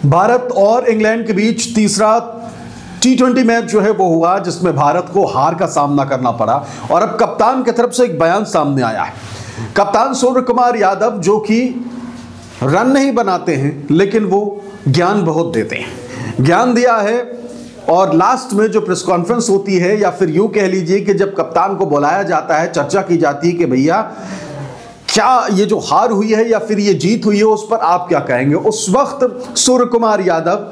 भारत और इंग्लैंड के बीच तीसरा T20 मैच जो है वो हुआ, जिसमें भारत को हार का सामना करना पड़ा। और अब कप्तान की तरफ से एक बयान सामने आया है। कप्तान सूर्य कुमार यादव, जो कि रन नहीं बनाते हैं लेकिन वो ज्ञान बहुत देते हैं, ज्ञान दिया है। और लास्ट में जो प्रेस कॉन्फ्रेंस होती है, या फिर यूं कह लीजिए कि जब कप्तान को बुलाया जाता है, चर्चा की जाती है कि भैया क्या ये जो हार हुई है या फिर ये जीत हुई है उस पर आप क्या कहेंगे। उस वक्त सूर्य कुमार यादव,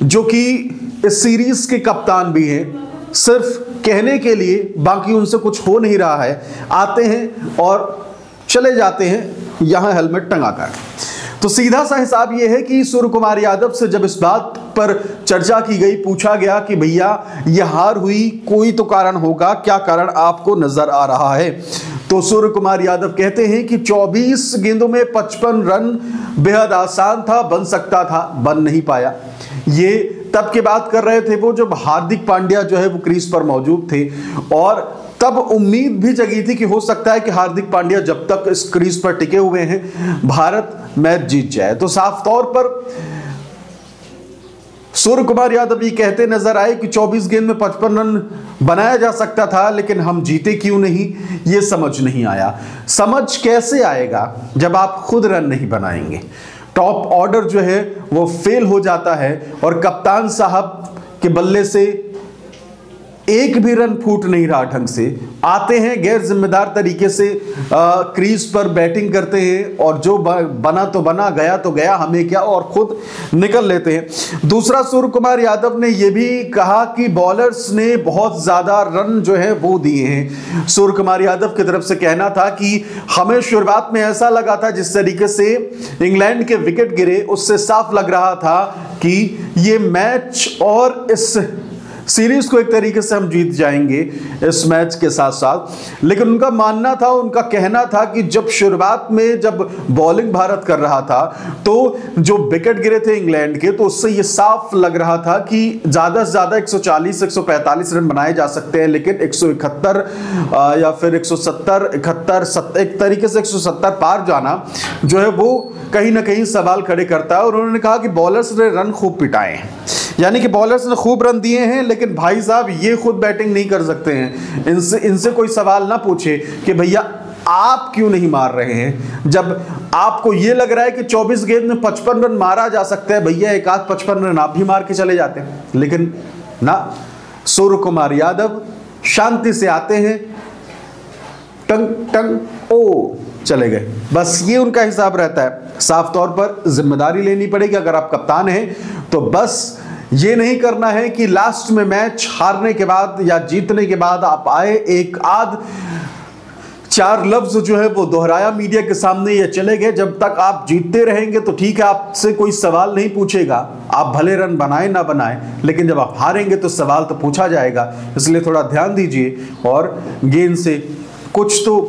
जो कि इस सीरीज के कप्तान भी हैं, सिर्फ कहने के लिए, बाकी उनसे कुछ हो नहीं रहा है, आते हैं और चले जाते हैं यहां हेलमेट टंगाकर। तो सीधा सा हिसाब यह है कि सूर्य कुमार यादव से जब इस बात पर चर्चा की गई, पूछा गया कि भैया यह हार हुई, कोई तो कारण होगा, क्या कारण आपको नजर आ रहा है। तो सूर्य कुमार यादव कहते हैं कि 24 गेंदों में 55 रन बेहद आसान था, बन सकता था, बन नहीं पाया। ये तब की बात कर रहे थे वो जब हार्दिक पांड्या जो है वो क्रीज पर मौजूद थे, और तब उम्मीद भी जगी थी कि हो सकता है कि हार्दिक पांड्या जब तक इस क्रीज पर टिके हुए हैं भारत मैच जीत जाए। तो साफ तौर पर सूर्य कुमार यादव ये कहते नजर आए कि 24 गेंद में 55 रन बनाया जा सकता था, लेकिन हम जीते क्यों नहीं, ये समझ नहीं आया। समझ कैसे आएगा जब आप खुद रन नहीं बनाएंगे। टॉप ऑर्डर जो है वो फेल हो जाता है, और कप्तान साहब के बल्ले से एक भी रन फूट नहीं रहा ढंग से। आते हैं गैर जिम्मेदार तरीके से, क्रीज पर बैटिंग करते हैं, और जो बना तो बना, गया तो गया, हमें क्या, और खुद निकल लेते हैं। दूसरा, सूर्य कुमार यादव ने यह भी कहा कि बॉलर्स ने बहुत ज्यादा रन जो है वो दिए हैं। सूर्य कुमार यादव की तरफ से कहना था कि हमें शुरुआत में ऐसा लगा था, जिस तरीके से इंग्लैंड के विकेट गिरे उससे साफ लग रहा था कि ये मैच और इस सीरीज को एक तरीके से हम जीत जाएंगे इस मैच के साथ साथ। लेकिन उनका मानना था, उनका कहना था कि जब शुरुआत में जब बॉलिंग भारत कर रहा था तो जो विकेट गिरे थे इंग्लैंड के, तो उससे ये साफ लग रहा था कि ज्यादा से ज्यादा 140 145 रन बनाए जा सकते हैं, लेकिन 171 या फिर 170 71 एक तरीके से 170 पार जाना जो है वो कहीं ना कहीं सवाल खड़े करता है। और उन्होंने कहा कि बॉलर्स ने रन खूब पिटाए हैं, यानी कि बॉलर्स ने खूब रन दिए हैं, लेकिन भाई साहब ये खुद बैटिंग नहीं कर सकते हैं। इनसे कोई सवाल ना पूछे कि भैया आप क्यों नहीं मार रहे हैं। जब आपको ये लग रहा है कि 24 गेंद में 55 रन मारा जा सकता है, भैया एक आध 55 रन आप भी मार के चले जाते हैं। लेकिन ना, सूर्य कुमार यादव शांति से आते हैं, टंग टंग ओ चले गए, बस ये उनका हिसाब रहता है। साफ तौर पर जिम्मेदारी लेनी पड़ेगी। अगर आप कप्तान हैं तो बस ये नहीं करना है कि लास्ट में मैच हारने के बाद या जीतने के बाद आप आए, एक आध 4 लफ्ज जो है वो दोहराया मीडिया के सामने, या चले गए। जब तक आप जीतते रहेंगे तो ठीक है, आपसे कोई सवाल नहीं पूछेगा, आप भले रन बनाए ना बनाए, लेकिन जब आप हारेंगे तो सवाल तो पूछा जाएगा। इसलिए थोड़ा ध्यान दीजिए और गेंद से कुछ तो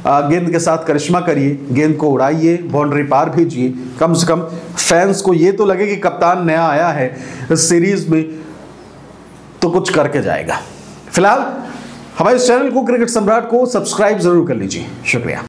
गेंद के साथ करिश्मा करिए, गेंद को उड़ाइए, बाउंड्री पार भेजिए। कम से कम फैंस को ये तो लगे कि कप्तान नया आया है इस सीरीज में तो कुछ करके जाएगा। फिलहाल हमारे इस चैनल को क्रिकेट सम्राट को सब्सक्राइब जरूर कर लीजिए। शुक्रिया।